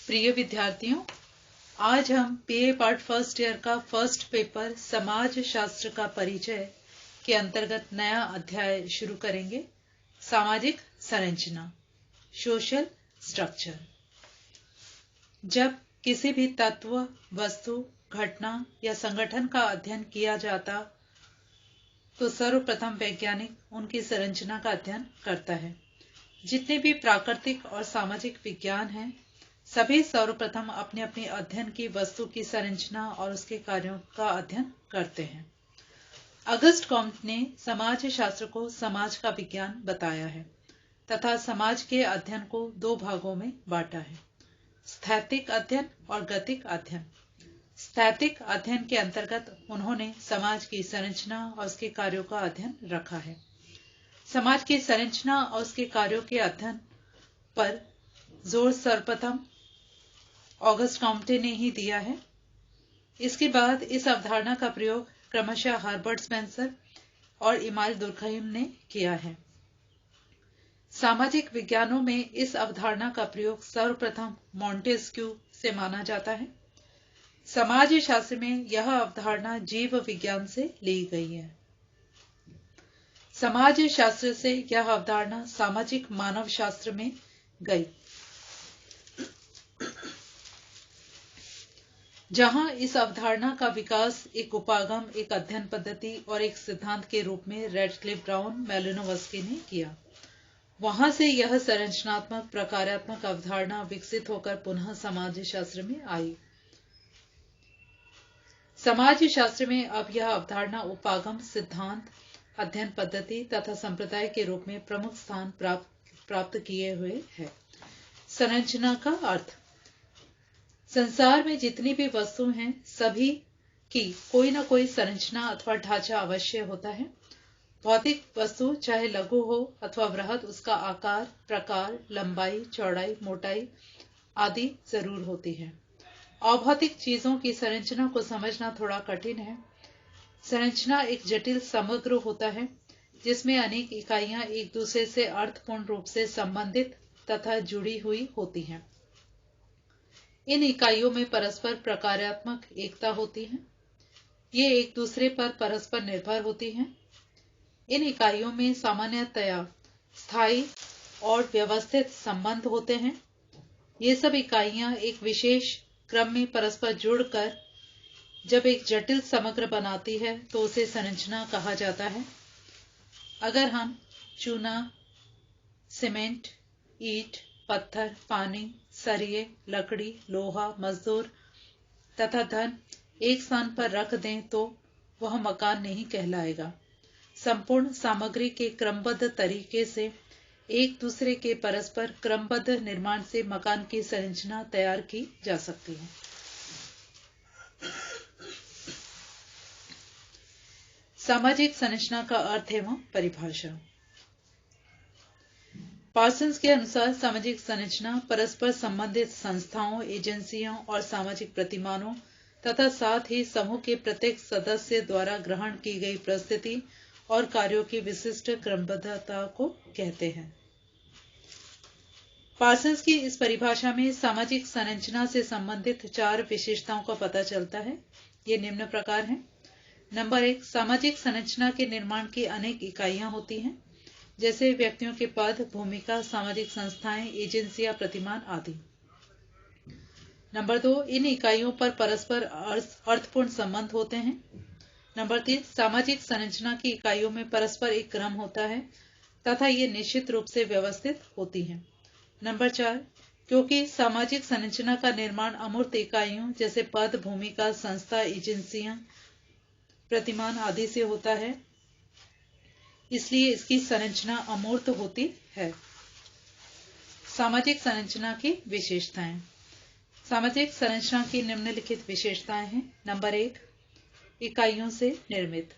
प्रिय विद्यार्थियों, आज हम बीए पार्ट फर्स्ट ईयर का फर्स्ट पेपर समाज शास्त्र का परिचय के अंतर्गत नया अध्याय शुरू करेंगे। सामाजिक संरचना, सोशल स्ट्रक्चर। जब किसी भी तत्व, वस्तु, घटना या संगठन का अध्ययन किया जाता तो सर्वप्रथम वैज्ञानिक उनकी संरचना का अध्ययन करता है। जितने भी प्राकृतिक और सामाजिक विज्ञान हैं, सभी सर्वप्रथम अपने अपने अध्ययन की वस्तु की संरचना और उसके कार्यों का अध्ययन करते हैं। अगस्ट कॉम्टे ने समाज शास्त्र को समाज का विज्ञान बताया है तथा समाज के अध्ययन को दो भागों में बांटा है, स्थैतिक अध्ययन और गतिक अध्ययन। स्थैतिक अध्ययन के अंतर्गत उन्होंने समाज की संरचना और उसके कार्यों का अध्ययन रखा है। समाज की संरचना और उसके कार्यों के अध्ययन पर जोर सर्वप्रथम ऑगस्ट कॉम्टे ने ही दिया है। इसके बाद इस अवधारणा का प्रयोग क्रमशः हर्बर्ट स्पेंसर और इमाइल दुर्खइम ने किया है। सामाजिक विज्ञानों में इस अवधारणा का प्रयोग सर्वप्रथम मॉन्टेस्क्यू से माना जाता है। समाज शास्त्र में यह अवधारणा जीव विज्ञान से ली गई है। समाज शास्त्र से यह अवधारणा सामाजिक मानव शास्त्र में गई, जहां इस अवधारणा का विकास एक उपागम, एक अध्ययन पद्धति और एक सिद्धांत के रूप में रेडक्लिफ ब्राउन मैलिनोवस्की ने किया। वहां से यह संरचनात्मक प्रकारात्मक अवधारणा विकसित होकर पुनः समाज शास्त्र में आई। समाज शास्त्र में अब यह अवधारणा उपागम, सिद्धांत, अध्ययन पद्धति तथा संप्रदाय के रूप में प्रमुख स्थान प्राप्त किए हुए है। संरचना का अर्थ, संसार में जितनी भी वस्तु हैं, सभी की कोई न कोई संरचना अथवा ढांचा अवश्य होता है। भौतिक वस्तु चाहे लघु हो अथवा बृहद, उसका आकार, प्रकार, लंबाई, चौड़ाई, मोटाई आदि जरूर होती है। अभौतिक चीजों की संरचना को समझना थोड़ा कठिन है। संरचना एक जटिल समग्र होता है जिसमें अनेक इकाइयां एक दूसरे से अर्थपूर्ण रूप से संबंधित तथा जुड़ी हुई होती हैं। इन इकाइयों में परस्पर प्रकारात्मक एकता होती है। ये एक दूसरे पर परस्पर निर्भर होती हैं। इन इकाइयों में सामान्यतया स्थायी और व्यवस्थित संबंध होते हैं। ये सब इकाइयां एक विशेष क्रम में परस्पर जुड़कर जब एक जटिल समग्र बनाती है तो उसे संरचना कहा जाता है। अगर हम चूना, सीमेंट, ईंट, पत्थर, पानी, सरिये, लकड़ी, लोहा, मजदूर तथा धन एक स्थान पर रख दें तो वह मकान नहीं कहलाएगा। संपूर्ण सामग्री के क्रमबद्ध तरीके से एक दूसरे के परस्पर क्रमबद्ध निर्माण से मकान की संरचना तैयार की जा सकती है। सामाजिक संरचना का अर्थ एवं परिभाषा। पार्सन्स के अनुसार सामाजिक संरचना परस्पर संबंधित संस्थाओं, एजेंसियों और सामाजिक प्रतिमानों तथा साथ ही समूह के प्रत्येक सदस्य द्वारा ग्रहण की गई परिस्थिति और कार्यों की विशिष्ट क्रमबद्धता को कहते हैं। पार्सन्स की इस परिभाषा में सामाजिक संरचना से संबंधित 4 विशेषताओं का पता चलता है। ये निम्न प्रकार हैं। नंबर 1, सामाजिक संरचना के निर्माण की अनेक इकाइयां होती हैं, जैसे व्यक्तियों के पद, भूमिका, सामाजिक संस्थाएं, एजेंसियां, प्रतिमान आदि। नंबर 2, इन इकाइयों पर परस्पर अर्थपूर्ण संबंध होते हैं। नंबर 3, सामाजिक संरचना की इकाइयों में परस्पर एक क्रम होता है तथा ये निश्चित रूप से व्यवस्थित होती हैं। नंबर 4, क्योंकि सामाजिक संरचना का निर्माण अमूर्त इकाइयों जैसे पद, भूमिका, संस्था, एजेंसियां, प्रतिमान आदि से होता है, इसलिए इसकी संरचना अमूर्त होती है। सामाजिक संरचना की विशेषताएं। सामाजिक संरचना की निम्नलिखित विशेषताएं हैं। नंबर 1, इकाइयों से निर्मित।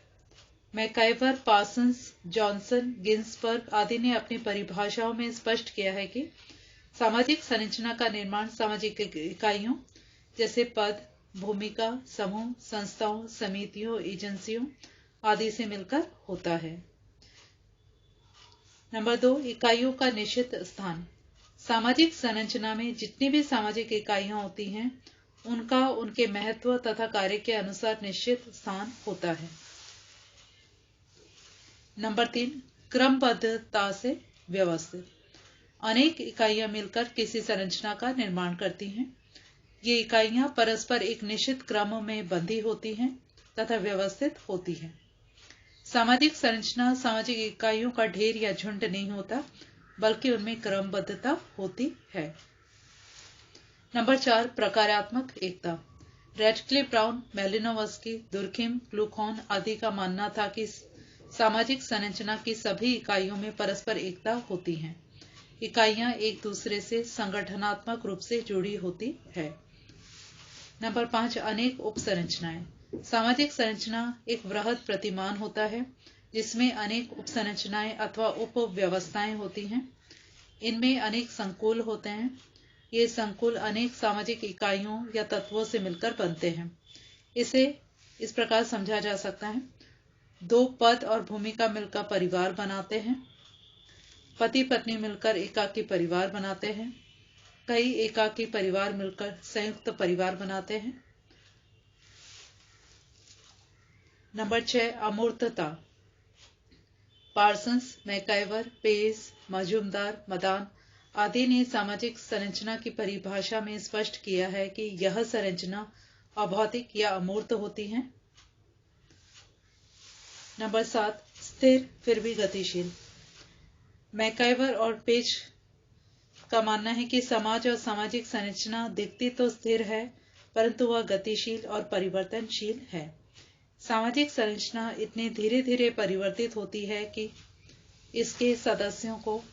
मैकाइवर, पार्सन्स, जॉनसन, गिन्सबर्ग आदि ने अपनी परिभाषाओं में स्पष्ट किया है कि सामाजिक संरचना का निर्माण सामाजिक इकाइयों जैसे पद, भूमिका, समूह, संस्थाओं, समितियों, एजेंसियों आदि से मिलकर होता है। नंबर 2, इकाइयों का निश्चित स्थान। सामाजिक संरचना में जितनी भी सामाजिक इकाइयां होती हैं, उनका उनके महत्व तथा कार्य के अनुसार निश्चित स्थान होता है। नंबर 3, क्रमबद्धता से व्यवस्थित। अनेक इकाइयां मिलकर किसी संरचना का निर्माण करती हैं। ये इकाइयां परस्पर एक निश्चित क्रम में बंधी होती हैं तथा व्यवस्थित होती हैं। सामाजिक संरचना सामाजिक इकाइयों का ढेर या झुंड नहीं होता, बल्कि उनमें क्रमबद्धता होती है। नंबर 4, प्रकारात्मक एकता। रैडक्लिफ ब्राउन, मैलिनोवस्की, दुर्खिम, क्लूखॉन आदि का मानना था कि सामाजिक संरचना की सभी इकाइयों में परस्पर एकता होती है। इकाइयां एक दूसरे से संगठनात्मक रूप से जुड़ी होती है। नंबर 5, अनेक उपसंरचनाएं। सामाजिक संरचना एक वृहद प्रतिमान होता है, जिसमें अनेक उपसंरचनाएं अथवा उप व्यवस्थाएं होती हैं। इनमें अनेक संकुल होते हैं। ये संकुल अनेक सामाजिक इकाइयों या तत्वों से मिलकर बनते हैं। इसे इस प्रकार समझा जा सकता है। 2 पद और भूमिका मिलकर परिवार बनाते हैं। पति पत्नी मिलकर एकाकी परिवार बनाते हैं। कई एकाकी परिवार मिलकर संयुक्त परिवार बनाते हैं। नंबर 6, अमूर्तता। पार्सन्स, मैकाइवर, पेस, मजूमदार, मदान आदि ने सामाजिक संरचना की परिभाषा में स्पष्ट किया है कि यह संरचना अभौतिक या अमूर्त होती है। नंबर 7, स्थिर फिर भी गतिशील। मैकाइवर और पेज का मानना है कि समाज और सामाजिक संरचना दिखती तो स्थिर है, परंतु वह गतिशील और परिवर्तनशील है। सामाजिक संरचना इतनी धीरे धीरे परिवर्तित होती है कि इसके सदस्यों को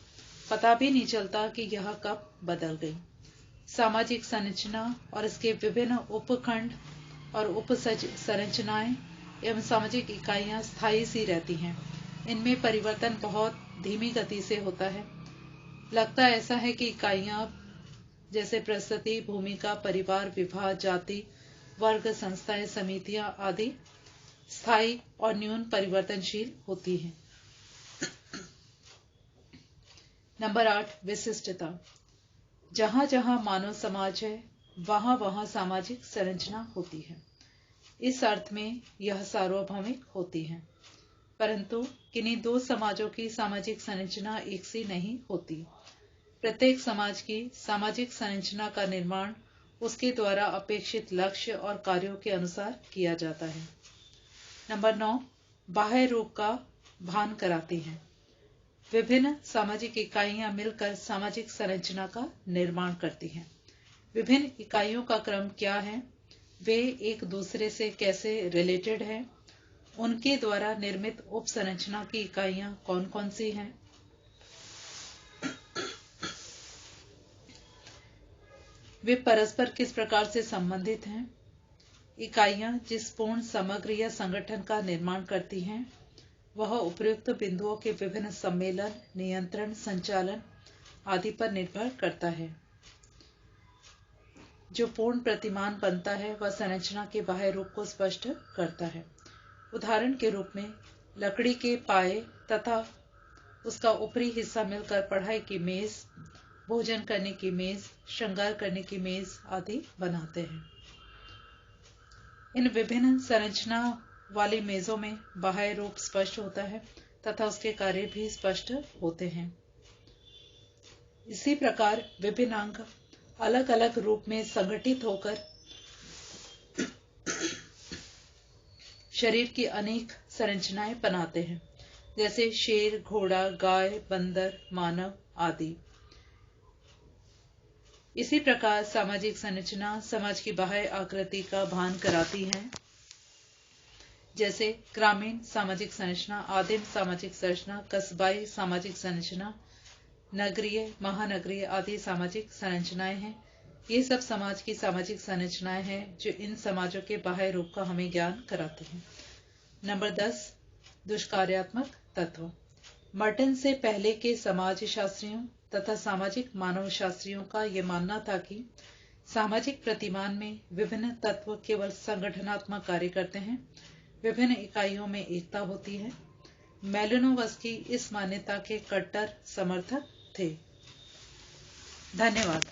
पता भी नहीं चलता कि यह कब बदल गई। सामाजिक संरचना और इसके विभिन्न उपखंड और उप संरचनाएं एवं सामाजिक इकाइयां स्थायी सी रहती हैं। इनमें परिवर्तन बहुत धीमी गति से होता है। लगता ऐसा है कि इकाइयां जैसे प्रस्तुति, भूमिका, परिवार, विवाह, जाति, वर्ग, संस्थाएं, समितियां आदि स्थायी और न्यून परिवर्तनशील होती हैं। नंबर 8, विशिष्टता। जहां जहां मानव समाज है, वहां वहां सामाजिक संरचना होती है। इस अर्थ में यह सार्वभौमिक होती है, परंतु किन्हीं 2 समाजों की सामाजिक संरचना एक सी नहीं होती। प्रत्येक समाज की सामाजिक संरचना का निर्माण उसके द्वारा अपेक्षित लक्ष्य और कार्यों के अनुसार किया जाता है। नंबर 9, बाह्य रूप का भान कराती हैं। विभिन्न सामाजिक इकाइयां मिलकर सामाजिक संरचना का निर्माण करती हैं। विभिन्न इकाइयों का क्रम क्या है, वे एक दूसरे से कैसे रिलेटेड है, उनके द्वारा निर्मित उप संरचना की इकाइयां कौन कौन सी हैं, वे परस्पर किस प्रकार से संबंधित हैं। इकाइयां जिस पूर्ण समग्र या संगठन का निर्माण करती हैं, वह उपयुक्त बिंदुओं के विभिन्न सम्मेलन, नियंत्रण, संचालन आदि पर निर्भर करता है। जो पूर्ण प्रतिमान बनता है, वह संरचना के बाह्य रूप को स्पष्ट करता है। उदाहरण के रूप में लकड़ी के पाए तथा उसका ऊपरी हिस्सा मिलकर पढ़ाई की मेज, भोजन करने की मेज, श्रृंगार करने की मेज आदि बनाते हैं। इन विभिन्न संरचना वाली मेजों में बाह्य रूप स्पष्ट होता है तथा उसके कार्य भी स्पष्ट होते हैं। इसी प्रकार विभिन्न अंग अलग अलग रूप में संगठित होकर शरीर की अनेक संरचनाएं बनाते हैं, जैसे शेर, घोड़ा, गाय, बंदर, मानव आदि। इसी प्रकार सामाजिक संरचना समाज की बाह्य आकृति का भान कराती है, जैसे ग्रामीण सामाजिक संरचना, आदिम सामाजिक संरचना, कस्बाई सामाजिक संरचना, नगरीय, महानगरीय आदि सामाजिक संरचनाएं हैं। ये सब समाज की सामाजिक संरचनाएं हैं जो इन समाजों के बाह्य रूप का हमें ज्ञान कराते हैं। नंबर 10, दुष्कार्यात्मक तत्व। मर्टन से पहले के समाज शास्त्रियों तथा सामाजिक मानव शास्त्रियों का यह मानना था कि सामाजिक प्रतिमान में विभिन्न तत्व केवल संगठनात्मक कार्य करते हैं, विभिन्न इकाइयों में एकता होती है। मैलिनोवस्की इस मान्यता के कट्टर समर्थक थे। धन्यवाद।